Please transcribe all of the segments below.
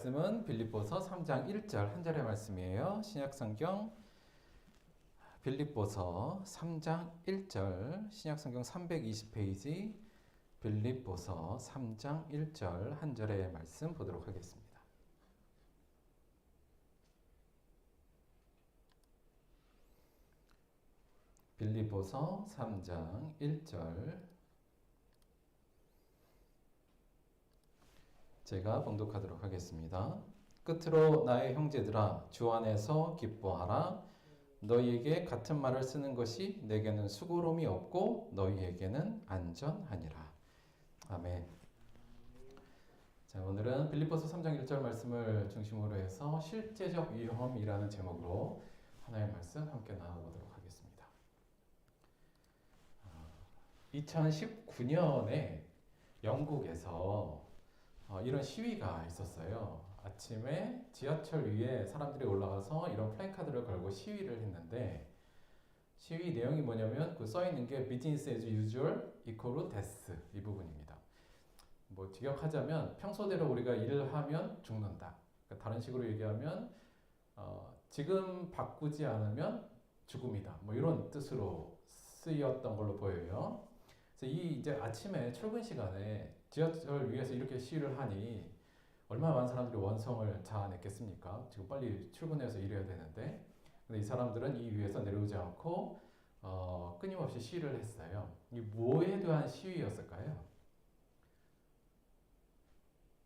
말씀은 빌립보서 3장 1절 한 절의 말씀이에요. 신약성경 빌립보서 3장 1절 신약성경 320페이지 빌립보서 3장 1절 한 절의 말씀 보도록 하겠습니다. 빌립보서 3장 1절 제가 봉독하도록 하겠습니다. 끝으로 나의 형제들아 주 안에서 기뻐하라. 너희에게 같은 말을 쓰는 것이 내게는 수고로움이 없고 너희에게는 안전하니라. 아멘. 자, 오늘은 빌립보서 3장 1절 말씀을 중심으로 해서 실제적 위험이라는 제목으로 하나의 말씀 함께 나눠보도록 하겠습니다. 2019년에 영국에서 이런 시위가 있었어요. 아침에 지하철 위에 사람들이 올라가서 이런 플래카드를 걸고 시위를 했는데 시위 내용이 뭐냐면 그 써있는 게 Business as usual equal death 이 부분입니다. 뭐 직역하자면 평소대로 우리가 일을 하면 죽는다. 그러니까 다른 식으로 얘기하면 지금 바꾸지 않으면 죽음이다. 뭐 이런 뜻으로 쓰였던 걸로 보여요. 그래서 이제 아침에 출근 시간에 지하철 위에서 이렇게 시위를 하니 얼마나 많은 사람들이 원성을 자아냈겠습니까? 지금 빨리 출근해서 일해야 되는데, 근데 이 사람들은 이 위에서 내려오지 않고 끊임없이 시위를 했어요. 이 뭐에 대한 시위였을까요?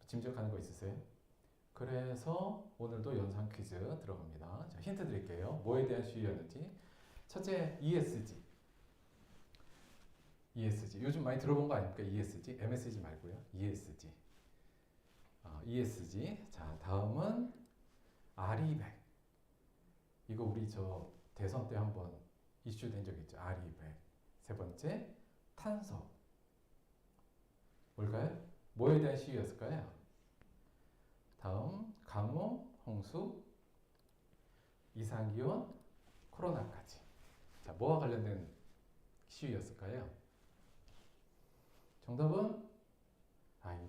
짐작하는 거 있으세요? 그래서 오늘도 연상 퀴즈 들어갑니다. 자, 힌트 드릴게요. 뭐에 대한 시위였는지. 첫째, ESG. ESG. 요즘 많이 들어본 거 아닙니까? ESG. MSG 말고요. ESG. ESG. 자, 다음은 R200. 이거 우리 대선 때 한번 이슈된 적 있죠. R200. 세 번째, 탄소. 뭘까요? 뭐에 대한 시위였을까요? 다음, 가뭄, 홍수, 이상기온, 코로나까지. 자, 뭐와 관련된 시위였을까요? 정답은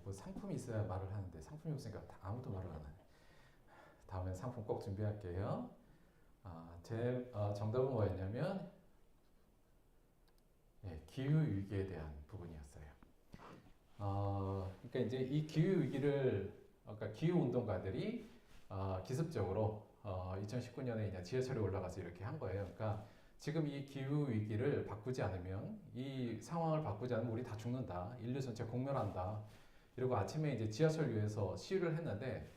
뭐 상품이 있어야 말을 하는데 상품이 없으니까 아무도 말을 안 하네. 다음엔 상품 꼭 준비할게요. 제 정답은 뭐였냐면 기후 위기에 대한 부분이었어요. 그러니까 이제 이 기후 위기를 그러니까 기후 운동가들이 기습적으로 2019년에 이제 지하철에 올라가서 이렇게 한 거예요. 그러니까 지금 이 기후 위기를 바꾸지 않으면 이 상황을 바꾸지 않으면 우리 다 죽는다. 인류 전체 공멸한다. 이러고 아침에 이제 지하철 위에서 시위를 했는데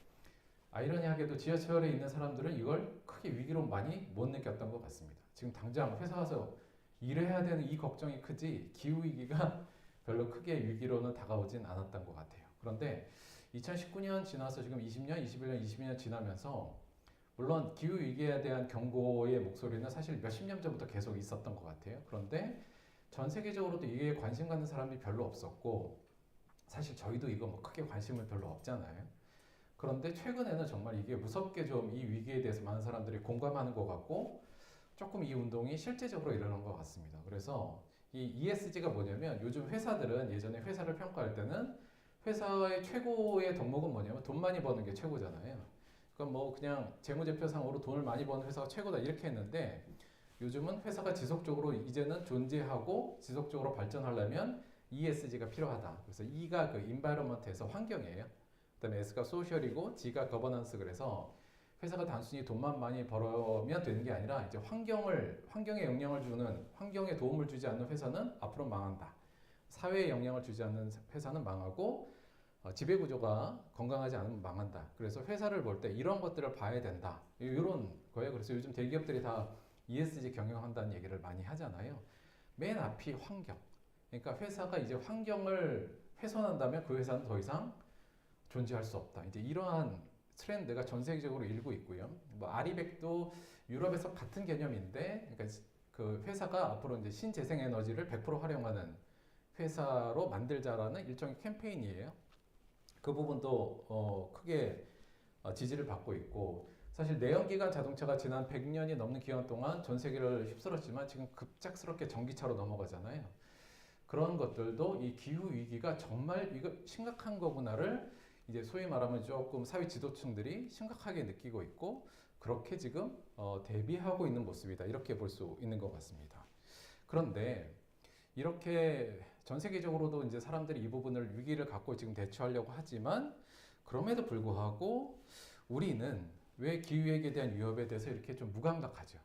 아이러니하게도 지하철에 있는 사람들은 이걸 크게 위기로 많이 못 느꼈던 것 같습니다. 지금 당장 회사 가서 일해야 되는 이 걱정이 크지 기후 위기가 별로 크게 위기로는 다가오진 않았던 것 같아요. 그런데 2019년 지나서 지금 20년, 21년, 22년 지나면서 물론 기후위기에 대한 경고의 목소리는 사실 몇십 년 전부터 계속 있었던 것 같아요. 그런데 전 세계적으로도 이게 관심 갖는 사람이 별로 없었고 사실 저희도 이거 뭐 크게 관심을 별로 없잖아요. 그런데 최근에는 정말 이게 무섭게 좀 이 위기에 대해서 많은 사람들이 공감하는 것 같고 조금 이 운동이 실제적으로 일어난 것 같습니다. 그래서 이 ESG가 뭐냐면 요즘 회사들은 예전에 회사를 평가할 때는 회사의 최고의 덕목은 뭐냐면 돈 많이 버는 게 최고잖아요. 그럼 뭐 그냥 재무제표상으로 돈을 많이 버는 회사가 최고다 이렇게 했는데 요즘은 회사가 지속적으로 이제는 존재하고 지속적으로 발전하려면 ESG가 필요하다. 그래서 E가 그 environment에서 환경이에요. 그다음에 S가 social이고 G가 governance. 그래서 회사가 단순히 돈만 많이 벌면 되는 게 아니라 이제 환경에 영향을 주는 환경에 도움을 주지 않는 회사는 앞으로 망한다. 사회에 영향을 주지 않는 회사는 망하고 지배구조가 건강하지 않으면 망한다. 그래서 회사를 볼 때 이런 것들을 봐야 된다. 이런 거예요. 그래서 요즘 대기업들이 다 ESG 경영한다는 얘기를 많이 하잖아요. 맨 앞이 환경. 그러니까 회사가 이제 환경을 훼손한다면 그 회사는 더 이상 존재할 수 없다. 이제 이러한 트렌드가 전 세계적으로 일고 있고요. 뭐 아리백도 유럽에서 같은 개념인데, 그러니까 그 회사가 앞으로 이제 신재생에너지를 100% 활용하는 회사로 만들자라는 일종의 캠페인이에요. 그 부분도 크게 지지를 받고 있고 사실 내연기관 자동차가 지난 100년이 넘는 기간 동안 전 세계를 휩쓸었지만 지금 급작스럽게 전기차로 넘어가잖아요. 그런 것들도 이 기후 위기가 정말 이거 심각한 거구나를 이제 소위 말하면 조금 사회 지도층들이 심각하게 느끼고 있고 그렇게 지금 대비하고 있는 모습이다. 이렇게 볼 수 있는 것 같습니다. 그런데 이렇게 전 세계적으로도 이제 사람들이 이 부분을 위기를 갖고 지금 대처하려고 하지만 그럼에도 불구하고 우리는 왜 기후위기에 대한 위협에 대해서 이렇게 좀 무감각하죠.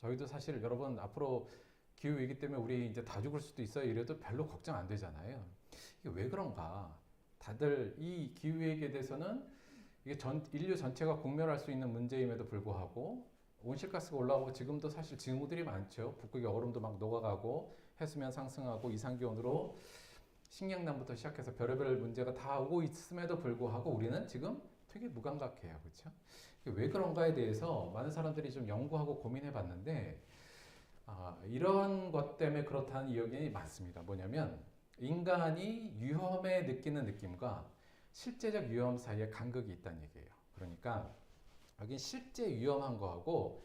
저희도 사실 여러분 앞으로 기후위기 때문에 우리 이제 다 죽을 수도 있어요. 이래도 별로 걱정 안 되잖아요. 이게 왜 그런가? 다들 이 기후위기에 대해서는 이게 인류 전체가 공멸할 수 있는 문제임에도 불구하고 온실가스가 올라오고 지금도 사실 징후들이 많죠. 북극의 얼음도 막 녹아가고 해수면 상승하고 이상기온으로 식량난부터 시작해서 별의별 문제가 다 오고 있음에도 불구하고 우리는 지금 되게 무감각해요. 그렇죠? 왜 그런가에 대해서 많은 사람들이 좀 연구하고 고민해 봤는데 이런 것 때문에 그렇다는 의견이 많습니다. 뭐냐면 인간이 위험에 느끼는 느낌과 실제적 위험 사이에 간극이 있다는 얘기예요. 그러니까 여긴 실제 위험한 거하고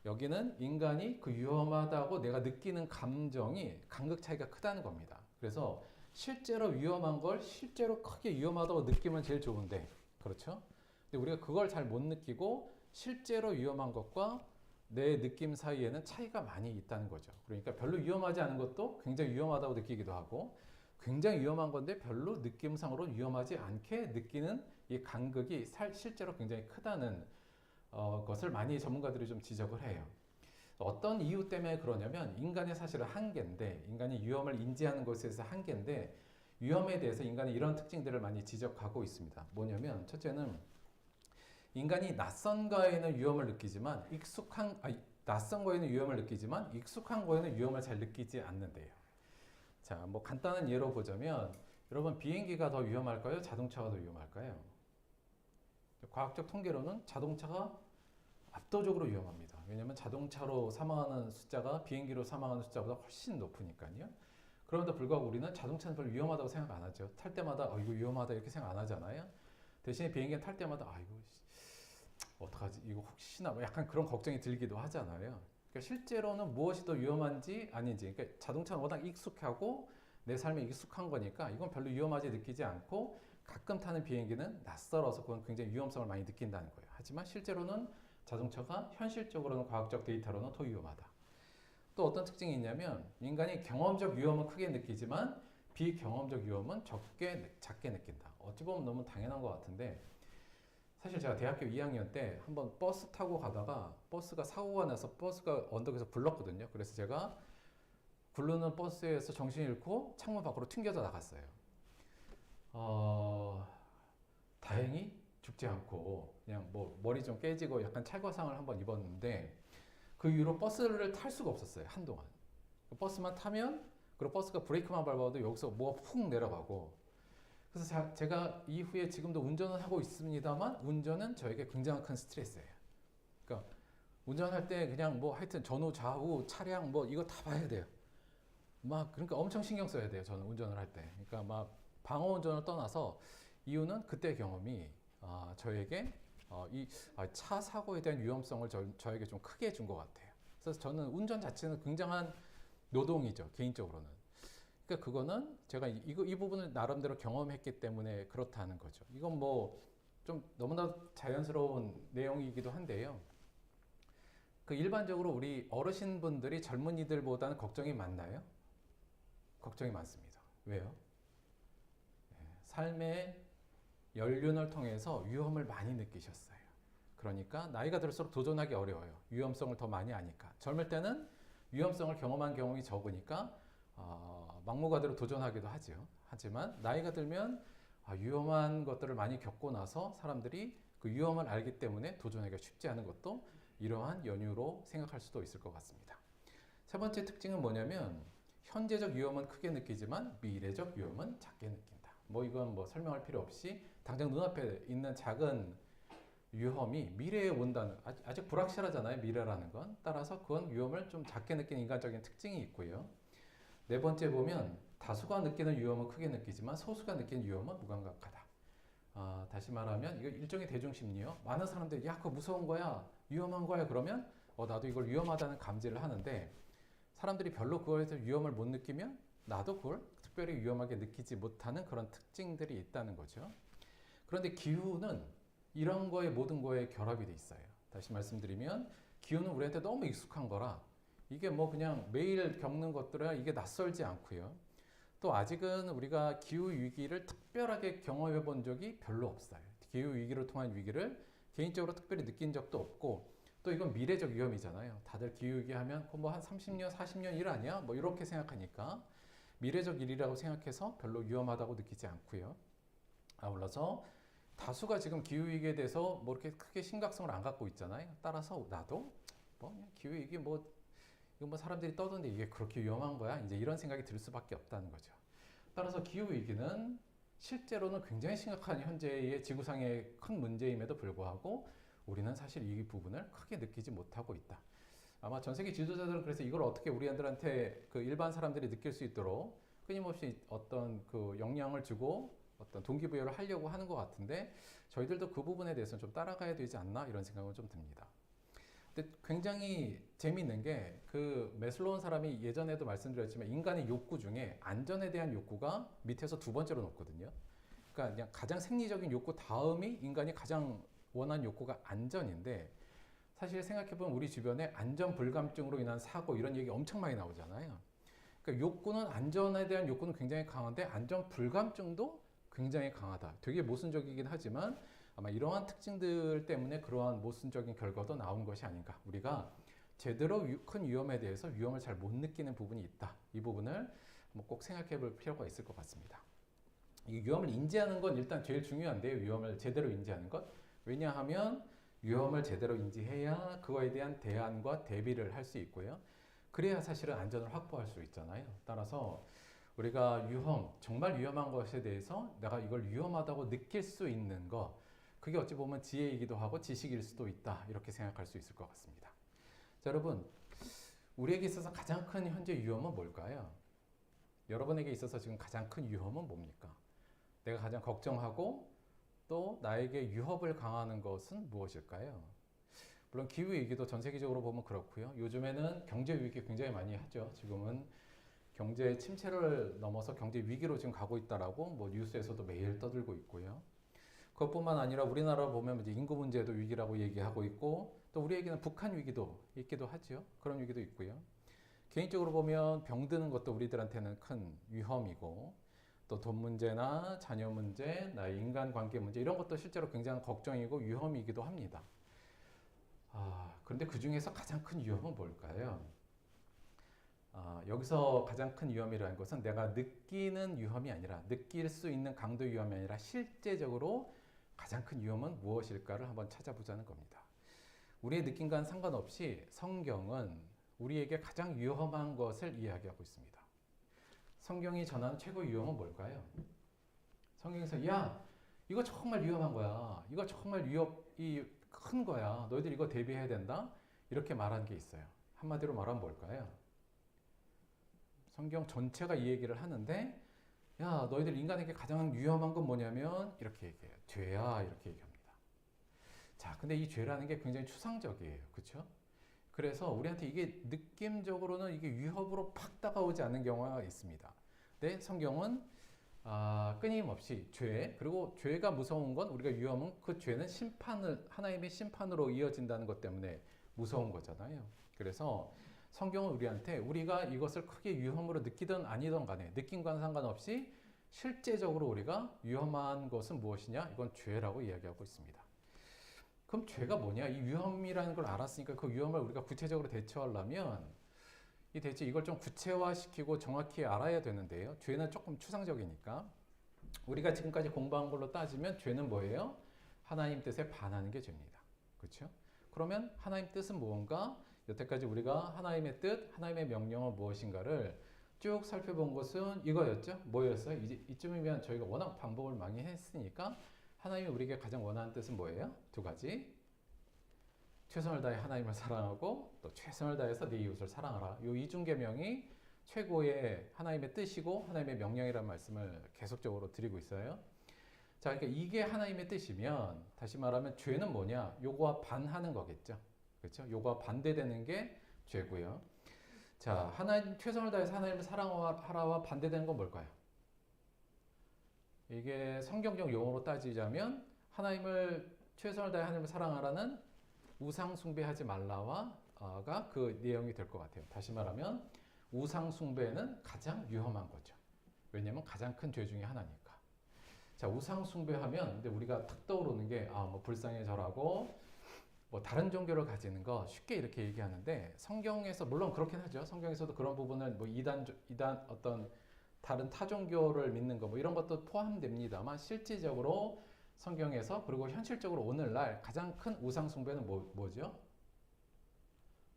여기는 인간이 그 위험하다고 내가 느끼는 감정이 간극 차이가 크다는 겁니다. 그래서 실제로 위험한 걸 실제로 크게 위험하다고 느끼면 제일 좋은데, 그렇죠? 근데 우리가 그걸 잘 못 느끼고 실제로 위험한 것과 내 느낌 사이에는 차이가 많이 있다는 거죠. 그러니까 별로 위험하지 않은 것도 굉장히 위험하다고 느끼기도 하고 굉장히 위험한 건데 별로 느낌상으로 위험하지 않게 느끼는 이 간극이 실제로 굉장히 크다는 것을 많이 전문가들이 좀 지적을 해요. 어떤 이유 때문에 그러냐면 인간의 사실은 한계인데 인간이 위험을 인지하는 것에서 한계인데 위험에 대해서 인간이 이런 특징들을 많이 지적하고 있습니다. 뭐냐면 첫째는 인간이 낯선 거에는 위험을 느끼지만 낯선 거에는 위험을 느끼지만 익숙한 거에는 위험을 잘 느끼지 않는데요. 자, 뭐 간단한 예로 보자면 여러분 비행기가 더 위험할까요? 자동차가 더 위험할까요? 과학적 통계로는 자동차가 압도적으로 위험합니다. 왜냐하면 자동차로 사망하는 숫자가 비행기로 사망하는 숫자보다 훨씬 높으니까요. 그럼에도 불구하고 우리는 자동차는 별로 위험하다고 생각 안 하죠. 탈 때마다 이거 위험하다 이렇게 생각 안 하잖아요. 대신에 비행기는 탈 때마다 이거 어떡하지? 이거 혹시나 뭐 약간 그런 걱정이 들기도 하잖아요. 그러니까 실제로는 무엇이 더 위험한지 아닌지, 그러니까 자동차는 워낙 익숙하고 내 삶에 익숙한 거니까 이건 별로 위험하지 느끼지 않고 가끔 타는 비행기는 낯설어서 그건 굉장히 위험성을 많이 느낀다는 거예요. 하지만 실제로는 자동차가 현실적으로는 과학적 데이터로는 더 위험하다. 또 어떤 특징이 있냐면 인간이 경험적 위험은 크게 느끼지만 비경험적 위험은 작게 느낀다. 어찌 보면 너무 당연한 것 같은데 사실 제가 대학교 2학년 때 한번 버스 타고 가다가 버스가 사고가 나서 버스가 언덕에서 굴렀거든요. 그래서 제가 굴르는 버스에서 정신 잃고 창문 밖으로 튕겨져 나갔어요. 다행히 죽지 않고 그냥 뭐 머리 좀 깨지고 약간 찰과상을 한번 입었는데 그 이후로 버스를 탈 수가 없었어요. 한동안. 버스만 타면 그리고 버스가 브레이크만 밟아도 여기서 뭐가 푹 내려가고 그래서 제가 이후에 지금도 운전을 하고 있습니다만 운전은 저에게 굉장히 큰 스트레스예요. 그러니까 운전할 때 그냥 뭐 하여튼 전후 좌우 차량 뭐 이거 다 봐야 돼요. 막 그러니까 엄청 신경 써야 돼요. 저는 운전을 할 때. 그러니까 막 방어 운전을 떠나서 이유는 그때 경험이 저에게 이 차 사고에 대한 위험성을 저에게 좀 크게 준 것 같아요. 그래서 저는 운전 자체는 굉장한 노동이죠. 개인적으로는. 그러니까 그거는 제가 이 부분을 나름대로 경험했기 때문에 그렇다는 거죠. 이건 뭐 좀 너무나 자연스러운 내용이기도 한데요. 그 일반적으로 우리 어르신분들이 젊은이들보다는 걱정이 많나요? 걱정이 많습니다. 왜요? 삶의 연륜을 통해서 위험을 많이 느끼셨어요. 그러니까 나이가 들수록 도전하기 어려워요. 위험성을 더 많이 아니까. 젊을 때는 위험성을 경험한 경험이 적으니까 막무가내로 도전하기도 하죠. 하지만 나이가 들면 위험한 것들을 많이 겪고 나서 사람들이 그 위험을 알기 때문에 도전하기가 쉽지 않은 것도 이러한 연유로 생각할 수도 있을 것 같습니다. 세 번째 특징은 뭐냐면 현재적 위험은 크게 느끼지만 미래적 위험은 작게 느낀다. 뭐 이건 뭐 설명할 필요 없이 당장 눈앞에 있는 작은 위험이 미래에 온다는 아직 불확실하잖아요. 미래라는 건. 따라서 그건 위험을 좀 작게 느끼는 인간적인 특징이 있고요. 네 번째 보면 다수가 느끼는 위험은 크게 느끼지만 소수가 느끼는 위험은 무감각하다. 다시 말하면 이거 일종의 대중심리요. 많은 사람들이 야 그거 무서운 거야 위험한 거야 그러면 나도 이걸 위험하다는 감지를 하는데 사람들이 별로 그거에서 위험을 못 느끼면 나도 그걸 특별히 위험하게 느끼지 못하는 그런 특징들이 있다는 거죠. 그런데 기후는 이런 거에 모든 거에 결합이 돼 있어요. 다시 말씀드리면 기후는 우리한테 너무 익숙한 거라 이게 뭐 그냥 매일 겪는 것들이라 이게 낯설지 않고요. 또 아직은 우리가 기후 위기를 특별하게 경험해 본 적이 별로 없어요. 기후 위기를 통한 위기를 개인적으로 특별히 느낀 적도 없고 또 이건 미래적 위험이잖아요. 다들 기후 위기 하면 뭐 한 30년, 40년 일 아니야? 뭐 이렇게 생각하니까 미래적 일이라고 생각해서 별로 위험하다고 느끼지 않고요. 아울러서 다수가 지금 기후 위기에 대해서 뭐 이렇게 크게 심각성을 안 갖고 있잖아요. 따라서 나도 뭐 그냥 기후 위기 뭐 이거 뭐 사람들이 떠드는데 이게 그렇게 위험한 거야? 이제 이런 생각이 들 수밖에 없다는 거죠. 따라서 기후 위기는 실제로는 굉장히 심각한 현재의 지구상의 큰 문제임에도 불구하고 우리는 사실 이 부분을 크게 느끼지 못하고 있다. 아마 전 세계 지도자들은 그래서 이걸 어떻게 우리들한테 그 일반 사람들이 느낄 수 있도록 끊임없이 어떤 그 영향을 주고 어떤 동기부여를 하려고 하는 것 같은데 저희들도 그 부분에 대해서는 좀 따라가야 되지 않나 이런 생각은 좀 듭니다. 근데 굉장히 재미있는 게 그 매슬로운 사람이 예전에도 말씀드렸지만 인간의 욕구 중에 안전에 대한 욕구가 밑에서 두 번째로 높거든요. 그러니까 그냥 가장 생리적인 욕구 다음이 인간이 가장 원하는 욕구가 안전인데 사실 생각해보면 우리 주변에 안전 불감증으로 인한 사고 이런 얘기 엄청 많이 나오잖아요. 그러니까 욕구는 안전에 대한 욕구는 굉장히 강한데 안전 불감증도 굉장히 강하다. 되게 모순적이긴 하지만 아마 이러한 특징들 때문에 그러한 모순적인 결과도 나온 것이 아닌가. 우리가 제대로 큰 위험에 대해서 위험을 잘 못 느끼는 부분이 있다. 이 부분을 꼭 생각해 볼 필요가 있을 것 같습니다. 이 위험을 인지하는 건 일단 제일 중요한데요. 위험을 제대로 인지하는 것. 왜냐하면 위험을 제대로 인지해야 그거에 대한 대안과 대비를 할 수 있고요. 그래야 사실은 안전을 확보할 수 있잖아요. 따라서 우리가 정말 위험한 것에 대해서 내가 이걸 위험하다고 느낄 수 있는 것, 그게 어찌 보면 지혜이기도 하고 지식일 수도 있다. 이렇게 생각할 수 있을 것 같습니다. 자, 여러분, 우리에게 있어서 가장 큰 현재 위험은 뭘까요? 여러분에게 있어서 지금 가장 큰 위험은 뭡니까? 내가 가장 걱정하고 또 나에게 위협을 강화하는 것은 무엇일까요? 물론 기후 위기도 전 세계적으로 보면 그렇고요. 요즘에는 경제 위기 굉장히 많이 하죠. 지금은 경제 침체를 넘어서 경제 위기로 지금 가고 있다라고 뭐 뉴스에서도 매일 떠들고 있고요. 그것뿐만 아니라 우리나라 보면 이제 인구 문제도 위기라고 얘기하고 있고 또 우리에게는 북한 위기도 있기도 하죠. 그런 위기도 있고요. 개인적으로 보면 병드는 것도 우리들한테는 큰 위험이고 또 돈 문제나 자녀 문제, 나의 인간관계 문제 이런 것도 실제로 굉장히 걱정이고 위험이기도 합니다. 그런데 그 중에서 가장 큰 위험은 뭘까요? 여기서 가장 큰 위험이라는 것은 내가 느끼는 위험이 아니라 느낄 수 있는 강도 위험이 아니라 실제적으로 가장 큰 위험은 무엇일까를 한번 찾아보자는 겁니다. 우리의 느낌과는 상관없이 성경은 우리에게 가장 위험한 것을 이야기하고 있습니다. 성경이 전하는 최고의 위험은 뭘까요? 성경에서 야 이거 정말 위험한 거야. 이거 정말 위협이 큰 거야. 너희들 이거 대비해야 된다. 이렇게 말한 게 있어요. 한마디로 말하면 뭘까요? 성경 전체가 이 얘기를 하는데 야 너희들 인간에게 가장 위험한 건 뭐냐면 이렇게 얘기해요. 죄야 이렇게 얘기합니다. 자 근데 이 죄라는 게 굉장히 추상적이에요. 그렇죠? 그래서 우리한테 이게 느낌적으로는 이게 위협으로 팍 다가오지 않는 경우가 있습니다. 근데 성경은 끊임없이 죄 그리고 죄가 무서운 건 우리가 위험은 그 죄는 하나님의 심판으로 이어진다는 것 때문에 무서운 거잖아요. 그래서 성경은 우리한테 우리가 이것을 크게 위험으로 느끼든 아니든 간에 느낌과는 상관없이 실제적으로 우리가 위험한 것은 무엇이냐? 이건 죄라고 이야기하고 있습니다. 그럼 죄가 뭐냐? 이 위험이라는 걸 알았으니까 그 위험을 우리가 구체적으로 대처하려면 대체 이걸 좀 구체화시키고 정확히 알아야 되는데요. 죄는 조금 추상적이니까 우리가 지금까지 공부한 걸로 따지면 죄는 뭐예요? 하나님 뜻에 반하는 게 죄입니다. 그렇죠? 그러면 하나님 뜻은 무언가? 여태까지 우리가 하나님의 뜻, 하나님의 명령은 무엇인가를 쭉 살펴본 것은 이거였죠. 뭐였어요? 이쯤이면 저희가 워낙 반복을 많이 했으니까 하나님이 우리에게 가장 원하는 뜻은 뭐예요? 두 가지. 최선을 다해 하나님을 사랑하고 또 최선을 다해서 네 이웃을 사랑하라. 이 이중계명이 최고의 하나님의 뜻이고 하나님의 명령이라는 말씀을 계속적으로 드리고 있어요. 자, 그러니까 이게 하나님의 뜻이면 다시 말하면 죄는 뭐냐? 요거와 반하는 거겠죠. 그렇죠? 요거와 반대되는 게 죄고요. 자, 최선을 다해서 하나님을 사랑하라와 반대되는 건 뭘까요? 이게 성경적 용어로 따지자면 하나님을 최선을 다해 하나님을 사랑하라는 우상 숭배하지 말라와가 그 내용이 될 것 같아요. 다시 말하면 우상 숭배는 가장 위험한 거죠. 왜냐하면 가장 큰 죄 중에 하나니까. 자, 우상 숭배하면 근데 우리가 탁 떠오르는 게 뭐 불상에 절하고 뭐 다른 종교를 가지는 거 쉽게 이렇게 얘기하는데 성경에서 물론 그렇긴 하죠. 성경에서도 그런 부분을 뭐 이단 어떤 다른 타 종교를 믿는 거 뭐 이런 것도 포함됩니다만 실질적으로 성경에서 그리고 현실적으로 오늘날 가장 큰 우상 숭배는 뭐죠?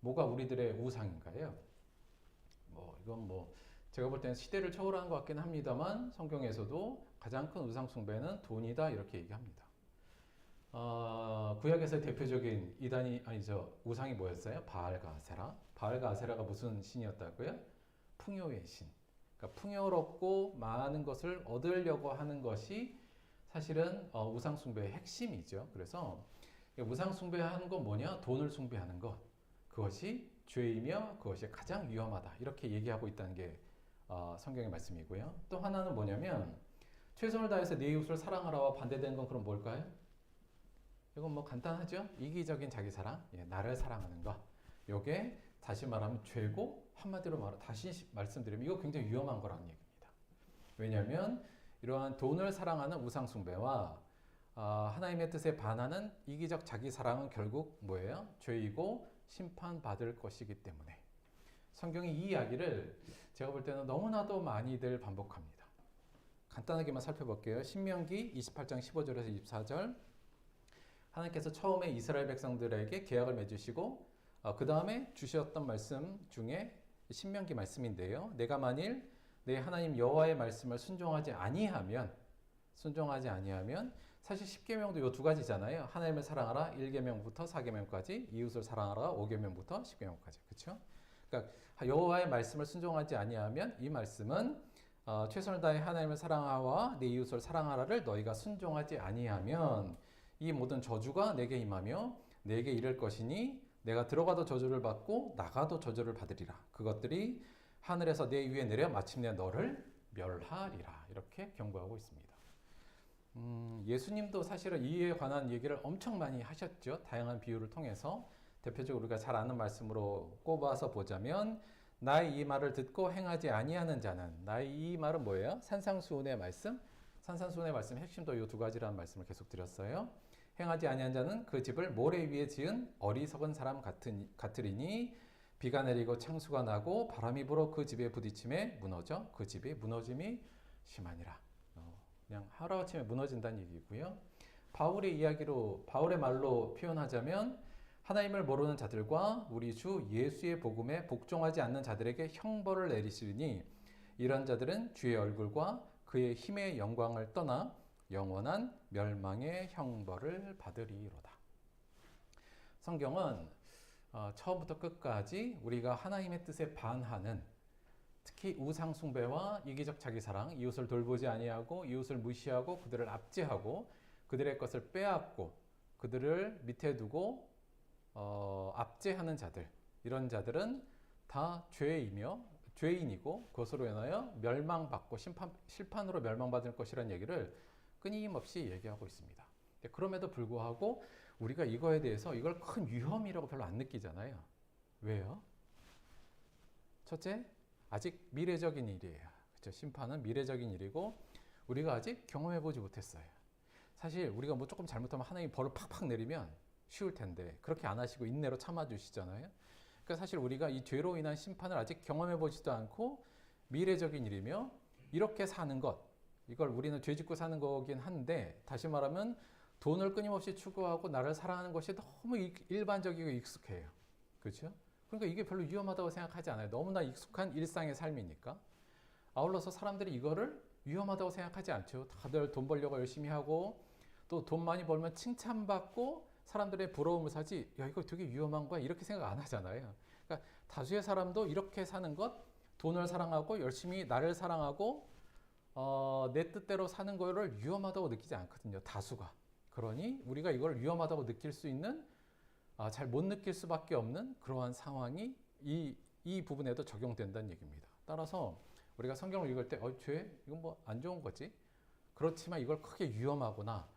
뭐가 우리들의 우상인가요? 뭐 이건 뭐 제가 볼 때는 시대를 초월한 것 같긴 합니다만 성경에서도 가장 큰 우상 숭배는 돈이다 이렇게 얘기합니다. 구약에서 대표적인 이단이 아니죠 우상이 뭐였어요? 바알과 아세라. 바알과 아세라가 무슨 신이었다고요? 풍요의 신. 그러니까 풍요롭고 많은 것을 얻으려고 하는 것이 사실은 우상 숭배의 핵심이죠. 그래서 우상 숭배하는 건 뭐냐? 돈을 숭배하는 것. 그것이 죄이며 그것이 가장 위험하다. 이렇게 얘기하고 있다는 게 성경의 말씀이고요. 또 하나는 뭐냐면 최선을 다해서 네 이웃을 사랑하라와 반대되는 건 그럼 뭘까요? 이건 뭐 간단하죠. 이기적인 자기 사랑, 나를 사랑하는 것. 이게 다시 말하면 죄고 한마디로 다시 말씀드리면 이거 굉장히 위험한 거라는 얘기입니다. 왜냐하면 이러한 돈을 사랑하는 우상 숭배와 하나님의 뜻에 반하는 이기적 자기 사랑은 결국 뭐예요? 죄이고 심판받을 것이기 때문에 성경이 이 이야기를 제가 볼 때는 너무나도 많이들 반복합니다. 간단하게만 살펴볼게요. 신명기 28장 15절에서 24절 하나님께서 처음에 이스라엘 백성들에게 계약을 맺으시고 그 다음에 주셨던 말씀 중에 신명기 말씀인데요. 내가 만일 내 하나님 여호와의 말씀을 순종하지 아니하면 사실 10계명도 요 두 가지잖아요. 하나님을 사랑하라 1계명부터 4계명까지, 이웃을 사랑하라 5계명부터 10계명까지. 그렇죠? 그러니까 여호와의 말씀을 순종하지 아니하면 이 말씀은 최선을 다해 하나님을 사랑하와 내 이웃을 사랑하라를 너희가 순종하지 아니하면 이 모든 저주가 내게 임하며 내게 이를 것이니 내가 들어가도 저주를 받고 나가도 저주를 받으리라. 그것들이 하늘에서 내 위에 내려 마침내 너를 멸하리라. 이렇게 경고하고 있습니다. 예수님도 사실은 이에 관한 얘기를 엄청 많이 하셨죠. 다양한 비유를 통해서. 대표적으로 우리가 잘 아는 말씀으로 꼽아서 보자면 나의 이 말을 듣고 행하지 아니하는 자는, 나의 이 말은 뭐예요? 산상수훈의 말씀. 산상수훈의 말씀 핵심도 이 두 가지라는 말씀을 계속 드렸어요. 행하지 아니한 자는 그 집을 모래 위에 지은 어리석은 사람 같으리니 비가 내리고 창수가 나고 바람이 불어 그 집에 부딪힘에 무너져 그 집이 무너짐이 심하니라. 그냥 하루아침에 무너진다는 얘기고요. 바울의 말로 표현하자면 하나님을 모르는 자들과 우리 주 예수의 복음에 복종하지 않는 자들에게 형벌을 내리시리니 이런 자들은 주의 얼굴과 그의 힘의 영광을 떠나 영원한 멸망의 형벌을 받으리로다. 성경은 처음부터 끝까지 우리가 하나님의 뜻에 반하는, 특히 우상 숭배와 이기적 자기 사랑, 이웃을 돌보지 아니하고 이웃을 무시하고 그들을 압제하고 그들의 것을 빼앗고 그들을 밑에 두고 압제하는 자들, 이런 자들은 다 죄인이고 그것으로 인하여 멸망받고 심판으로 멸망받을 것이라는 얘기를 끊임없이 얘기하고 있습니다. 그럼에도 불구하고 우리가 이거에 대해서 이걸 큰 위험이라고 별로 안 느끼잖아요. 왜요? 첫째, 아직 미래적인 일이에요. 그렇죠? 심판은 미래적인 일이고 우리가 아직 경험해보지 못했어요. 사실 우리가 뭐 조금 잘못하면 하나님이 벌을 팍팍 내리면 쉬울 텐데 그렇게 안 하시고 인내로 참아주시잖아요. 그러니까 사실 우리가 이 죄로 인한 심판을 아직 경험해보지도 않고 미래적인 일이며 이렇게 사는 것, 이걸 우리는 죄 짓고 사는 거긴 한데 다시 말하면 돈을 끊임없이 추구하고 나를 사랑하는 것이 너무 일반적이고 익숙해요. 그렇죠? 그러니까 이게 별로 위험하다고 생각하지 않아요. 너무나 익숙한 일상의 삶이니까. 아울러서 사람들이 이거를 위험하다고 생각하지 않죠. 다들 돈 벌려고 열심히 하고 또 돈 많이 벌면 칭찬받고 사람들의 부러움을 사지, 야 이거 되게 위험한 거야 이렇게 생각 안 하잖아요. 그러니까 다수의 사람도 이렇게 사는 것, 돈을 사랑하고 열심히 나를 사랑하고 내 뜻대로 사는 거를 위험하다고 느끼지 않거든요. 다수가. 그러니 우리가 이걸 위험하다고 느낄 수 있는, 잘 못 느낄 수밖에 없는 그러한 상황이 이 부분에도 적용된다는 얘기입니다. 따라서 우리가 성경을 읽을 때 죄? 이건 뭐 안 좋은 거지? 그렇지만 이걸 크게 위험하거나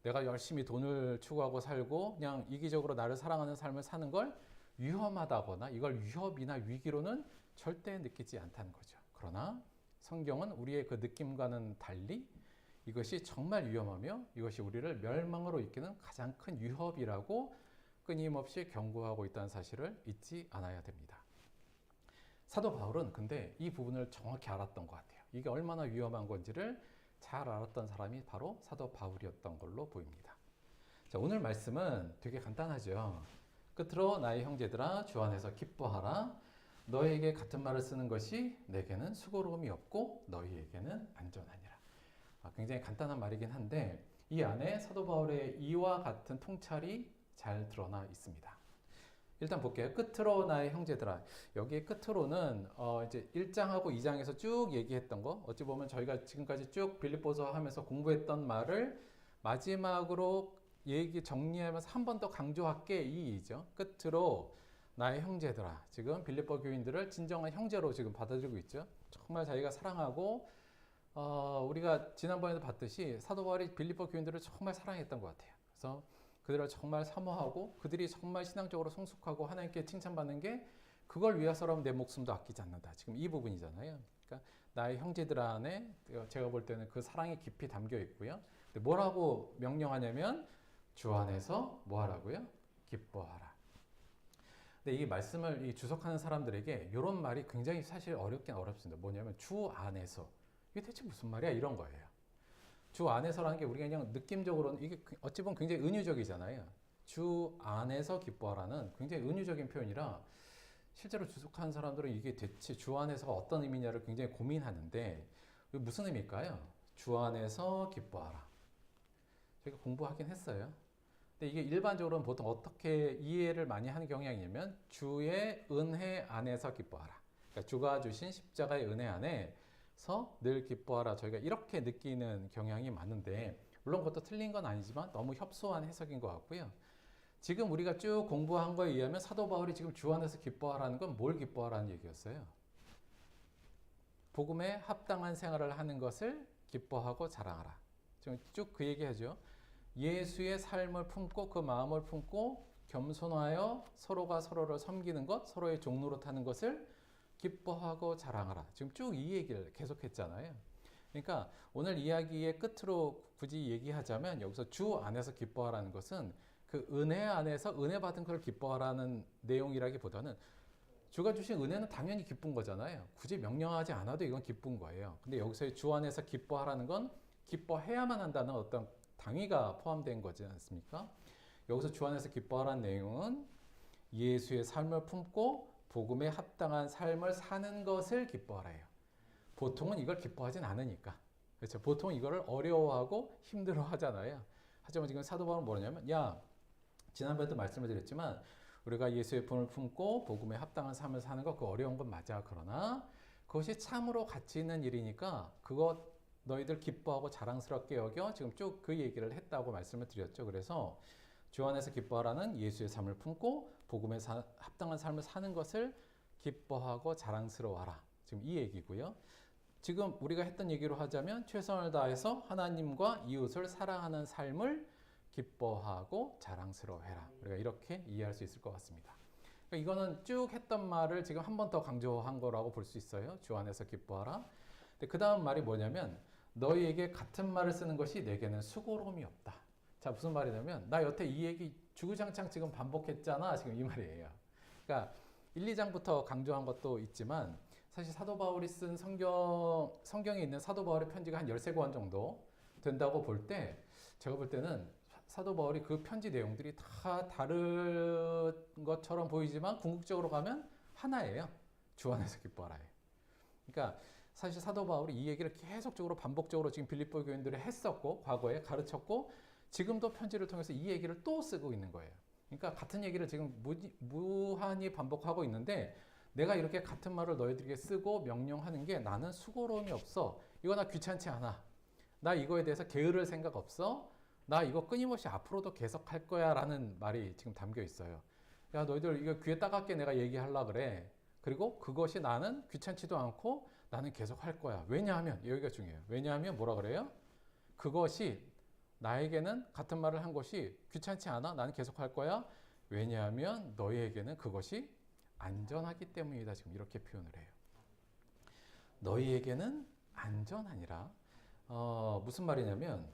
내가 열심히 돈을 추구하고 살고 그냥 이기적으로 나를 사랑하는 삶을 사는 걸 위험하다거나 이걸 위협이나 위기로는 절대 느끼지 않다는 거죠. 그러나 성경은 우리의 그 느낌과는 달리 이것이 정말 위험하며 이것이 우리를 멸망으로 이끄는 가장 큰 위협이라고 끊임없이 경고하고 있다는 사실을 잊지 않아야 됩니다. 사도 바울은 근데 이 부분을 정확히 알았던 것 같아요. 이게 얼마나 위험한 건지를 잘 알았던 사람이 바로 사도 바울이었던 걸로 보입니다. 자, 오늘 말씀은 되게 간단하죠. 끝으로 나의 형제들아 주 안에서 기뻐하라. 너에게 같은 말을 쓰는 것이 내게는 수고로움이 없고 너희에게는 안전하니라. 굉장히 간단한 말이긴 한데 이 안에 사도 바울의 이와 같은 통찰이 잘 드러나 있습니다. 일단 볼게요. 끝으로 나의 형제들아. 여기에 끝으로는 이제 1장하고 2장에서 쭉 얘기했던 거, 어찌 보면 저희가 지금까지 쭉 빌립보서 하면서 공부했던 말을 마지막으로 얘기 정리하면서 한 번 더 강조할게 이죠. 끝으로 나의 형제들아. 지금 빌립보 교인들을 진정한 형제로 지금 받아들이고 있죠. 정말 자기가 사랑하고 우리가 지난번에도 봤듯이 사도 바울이 빌립보 교인들을 정말 사랑했던 것 같아요. 그래서 그들을 정말 사모하고 그들이 정말 신앙적으로 성숙하고 하나님께 칭찬받는 게 그걸 위해서라면 내 목숨도 아끼지 않는다. 지금 이 부분이잖아요. 그러니까 나의 형제들 안에 제가 볼 때는 그 사랑이 깊이 담겨 있고요. 근데 뭐라고 명령하냐면 주 안에서 뭐 하라고요? 기뻐하라. 근데 이 말씀을 이 주석하는 사람들에게 이런 말이 굉장히 사실 어렵긴 어렵습니다. 뭐냐면 주 안에서 이게 대체 무슨 말이야? 이런 거예요. 주 안에서라는 게 우리가 그냥 느낌적으로는 이게 어찌 보면 굉장히 은유적이잖아요. 주 안에서 기뻐하라는 굉장히 은유적인 표현이라 실제로 주석하는 사람들은 이게 대체 주 안에서가 어떤 의미냐를 굉장히 고민하는데 무슨 의미일까요? 주 안에서 기뻐하라. 저희가 공부하긴 했어요. 근데 이게 일반적으로는 보통 어떻게 이해를 많이 하는 경향이냐면 주의 은혜 안에서 기뻐하라. 그러니까 주가 주신 십자가의 은혜 안에서 늘 기뻐하라. 저희가 이렇게 느끼는 경향이 많은데 물론 그것도 틀린 건 아니지만 너무 협소한 해석인 것 같고요. 지금 우리가 쭉 공부한 거에 의하면 사도 바울이 지금 주 안에서 기뻐하라는 건 뭘 기뻐하라는 얘기였어요? 복음에 합당한 생활을 하는 것을 기뻐하고 자랑하라. 지금 쭉 그 얘기하죠. 예수의 삶을 품고 그 마음을 품고 겸손하여 서로가 서로를 섬기는 것, 서로의 종로로 타는 것을 기뻐하고 자랑하라. 지금 쭉 이 얘기를 계속했잖아요. 그러니까 오늘 이야기의 끝으로 굳이 얘기하자면 여기서 주 안에서 기뻐하라는 것은 그 은혜 안에서 은혜 받은 걸 기뻐하라는 내용이라기보다는 주가 주신 은혜는 당연히 기쁜 거잖아요. 굳이 명령하지 않아도 이건 기쁜 거예요. 근데 여기서의 주 안에서 기뻐하라는 건 기뻐해야만 한다는 어떤 당위가 포함된 거지 않습니까? 여기서 주 안에서 기뻐하라는 내용은 예수의 삶을 품고 복음에 합당한 삶을 사는 것을 기뻐하라요. 보통은 이걸 기뻐하진 않으니까. 그렇죠? 보통 이거를 어려워하고 힘들어 하잖아요. 하지만 지금 사도 바울은 뭐냐면 지난번에도 말씀을 드렸지만 우리가 예수의 분을 품고 복음에 합당한 삶을 사는 거 그 어려운 건 맞아. 그러나 그것이 참으로 가치 있는 일이니까 그것 너희들 기뻐하고 자랑스럽게 여겨 지금 쭉 그 얘기를 했다고 말씀을 드렸죠. 그래서 주 안에서 기뻐하라는 예수의 삶을 품고 복음에 합당한 삶을 사는 것을 기뻐하고 자랑스러워하라. 지금 이 얘기고요. 지금 우리가 했던 얘기로 하자면 최선을 다해서 하나님과 이웃을 사랑하는 삶을 기뻐하고 자랑스러워해라. 우리가 이렇게 이해할 수 있을 것 같습니다. 그러니까 이거는 쭉 했던 말을 지금 한 번 더 강조한 거라고 볼 수 있어요. 주 안에서 기뻐하라. 근데 그 다음 말이 뭐냐면 너희에게 같은 말을 쓰는 것이 내게는 수고로움이 없다. 자, 무슨 말이냐면 나 여태 이 얘기 주구장창 지금 반복했잖아. 지금 이 말이에요. 그러니까 1, 2장부터 강조한 것도 있지만 사실 사도 바울이 쓴 성경에 있는 사도 바울의 편지가 한 13권 정도 된다고 볼 때 제가 볼 때는 사도 바울이 그 편지 내용들이 다 다른 것처럼 보이지만 궁극적으로 가면 하나예요. 주 안에서 기뻐하라예요. 그러니까 사실 사도 바울이 이 얘기를 계속적으로 반복적으로 지금 빌립보 교인들을 했었고 과거에 가르쳤고 지금도 편지를 통해서 이 얘기를 또 쓰고 있는 거예요. 그러니까 같은 얘기를 지금 무한히 반복하고 있는데 내가 이렇게 같은 말을 너희들에게 쓰고 명령하는 게 나는 수고로움이 없어. 이거 나 귀찮지 않아. 나 이거에 대해서 게으를 생각 없어. 나 이거 끊임없이 앞으로도 계속 할 거야 라는 말이 지금 담겨 있어요. 야, 너희들 이거 귀에 따갑게 내가 얘기하려고 그래. 그리고 그것이 나는 귀찮지도 않고 나는 계속 할 거야. 왜냐하면 여기가 중요해요. 왜냐하면 뭐라 그래요? 그것이 나에게는 같은 말을 한 것이 귀찮지 않아? 나는 계속 할 거야. 왜냐하면 너희에게는 그것이 안전하기 때문이다. 지금 이렇게 표현을 해요. 너희에게는 안전하니라. 무슨 말이냐면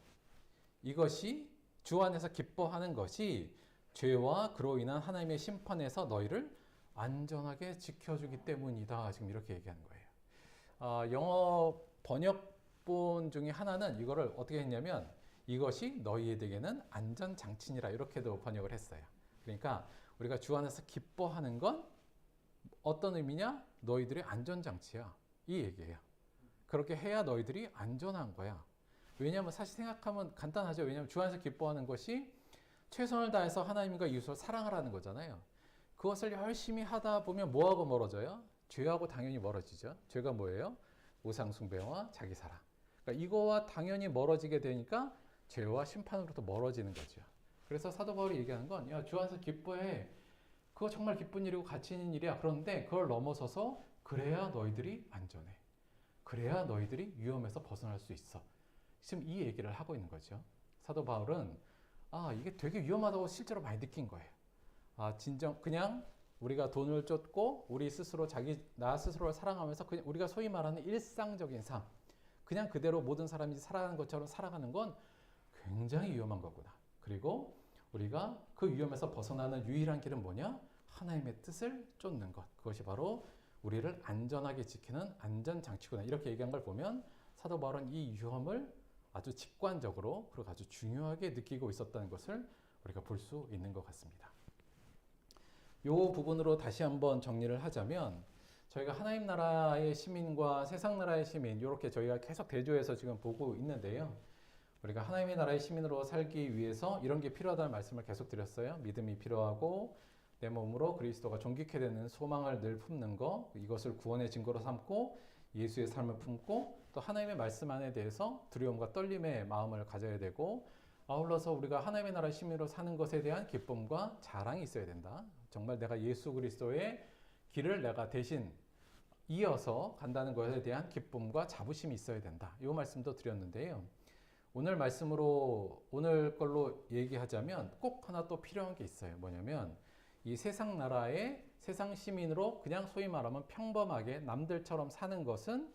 이것이 주 안에서 기뻐하는 것이 죄와 그로 인한 하나님의 심판에서 너희를 안전하게 지켜주기 때문이다. 지금 이렇게 얘기하는 거예요. 영어 번역본 중에 하나는 이거를 어떻게 했냐면 이것이 너희에게는 안전장치니라 이렇게도 번역을 했어요. 그러니까 우리가 주 안에서 기뻐하는 건 어떤 의미냐? 너희들의 안전장치야. 이 얘기예요. 그렇게 해야 너희들이 안전한 거야. 왜냐하면 사실 생각하면 간단하죠. 왜냐하면 주 안에서 기뻐하는 것이 최선을 다해서 하나님과 이웃을 사랑하라는 거잖아요. 그것을 열심히 하다 보면 뭐하고 멀어져요? 죄하고 당연히 멀어지죠. 죄가 뭐예요? 우상숭배와 자기사랑. 그러니까 이거와 당연히 멀어지게 되니까 죄와 심판으로부터 멀어지는 거죠. 그래서 사도 바울이 얘기하는 건 야, 주 안에서 기뻐해. 그거 정말 기쁜 일이고 가치 있는 일이야. 그런데 그걸 넘어서서 그래야 너희들이 안전해. 그래야 너희들이 위험에서 벗어날 수 있어. 지금 이 얘기를 하고 있는 거죠. 사도 바울은 이게 되게 위험하다고 실제로 많이 느낀 거예요. 진정 그냥 우리가 돈을 쫓고 우리 스스로 나 스스로를 사랑하면서 그냥 우리가 소위 말하는 일상적인 삶, 그냥 그대로 모든 사람이 살아가는 것처럼 살아가는 건 굉장히 위험한 거구나. 그리고 우리가 그 위험에서 벗어나는 유일한 길은 뭐냐? 하나님의 뜻을 쫓는 것. 그것이 바로 우리를 안전하게 지키는 안전장치구나. 이렇게 얘기한 걸 보면 사도 바울은 이 위험을 아주 직관적으로 그리고 아주 중요하게 느끼고 있었다는 것을 우리가 볼 수 있는 것 같습니다. 이 부분으로 다시 한번 정리를 하자면 저희가 하나님 나라의 시민과 세상 나라의 시민 이렇게 저희가 계속 대조해서 지금 보고 있는데요. 우리가 하나님의 나라의 시민으로 살기 위해서 이런 게 필요하다는 말씀을 계속 드렸어요. 믿음이 필요하고 내 몸으로 그리스도가 존귀케 되는 소망을 늘 품는 거, 이것을 구원의 증거로 삼고 예수의 삶을 품고 또 하나님의 말씀 안에 대해서 두려움과 떨림의 마음을 가져야 되고 아울러서 우리가 하나님의 나라의 시민으로 사는 것에 대한 기쁨과 자랑이 있어야 된다. 정말 내가 예수 그리스도의 길을 내가 대신 이어서 간다는 것에 대한 기쁨과 자부심이 있어야 된다. 이 말씀도 드렸는데요. 오늘 말씀으로 오늘 걸로 얘기하자면 꼭 하나 또 필요한 게 있어요. 뭐냐면 이 세상 나라의 세상 시민으로 그냥 소위 말하면 평범하게 남들처럼 사는 것은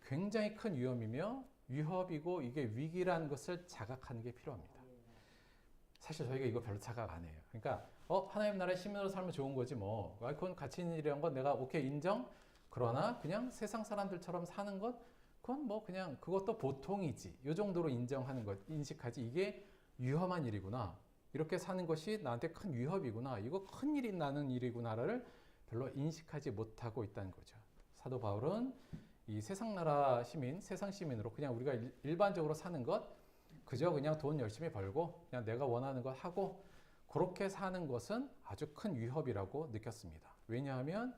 굉장히 큰 위험이며 위협이고 이게 위기라는 것을 자각하는 게 필요합니다. 사실 저희가 이거 별로 자각 안 해요. 그러니까 하나님 나라의 시민으로 살면 좋은 거지 뭐. 그건 가치 있는 일이란 건 내가 오케이 인정. 그러나 그냥 세상 사람들처럼 사는 것 그건 뭐 그냥 그것도 보통이지. 이 정도로 인정하는 것, 인식하지. 이게 위험한 일이구나. 이렇게 사는 것이 나한테 큰 위협이구나. 이거 큰 일이 나는 일이구나를 별로 인식하지 못하고 있다는 거죠. 사도 바울은 이 세상 나라 시민, 세상 시민으로 그냥 우리가 일반적으로 사는 것, 그저 그냥 돈 열심히 벌고 그냥 내가 원하는 것 하고 그렇게 사는 것은 아주 큰 위협이라고 느꼈습니다. 왜냐하면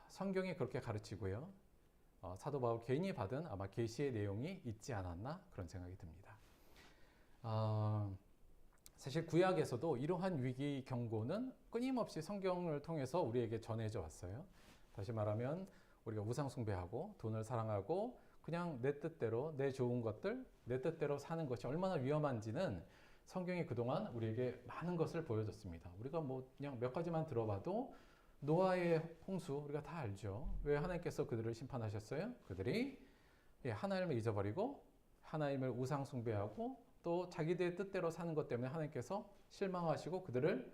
성경이 그렇게 가르치고요. 사도 바울 개인이 받은 아마 계시의 내용이 있지 않았나 그런 생각이 듭니다. 사실 구약에서도 이러한 위기 경고는 끊임없이 성경을 통해서 우리에게 전해져 왔어요. 다시 말하면 우리가 우상 숭배하고 돈을 사랑하고 그냥 내 뜻대로 내 좋은 것들 내 뜻대로 사는 것이 얼마나 위험한지는 성경이 그동안 우리에게 많은 것을 보여줬습니다. 우리가 뭐 그냥 몇 가지만 들어봐도 노아의 홍수 우리가 다 알죠. 왜 하나님께서 그들을 심판하셨어요? 그들이 하나님을 잊어버리고 하나님을 우상 숭배하고 또 자기들의 뜻대로 사는 것 때문에 하나님께서 실망하시고 그들을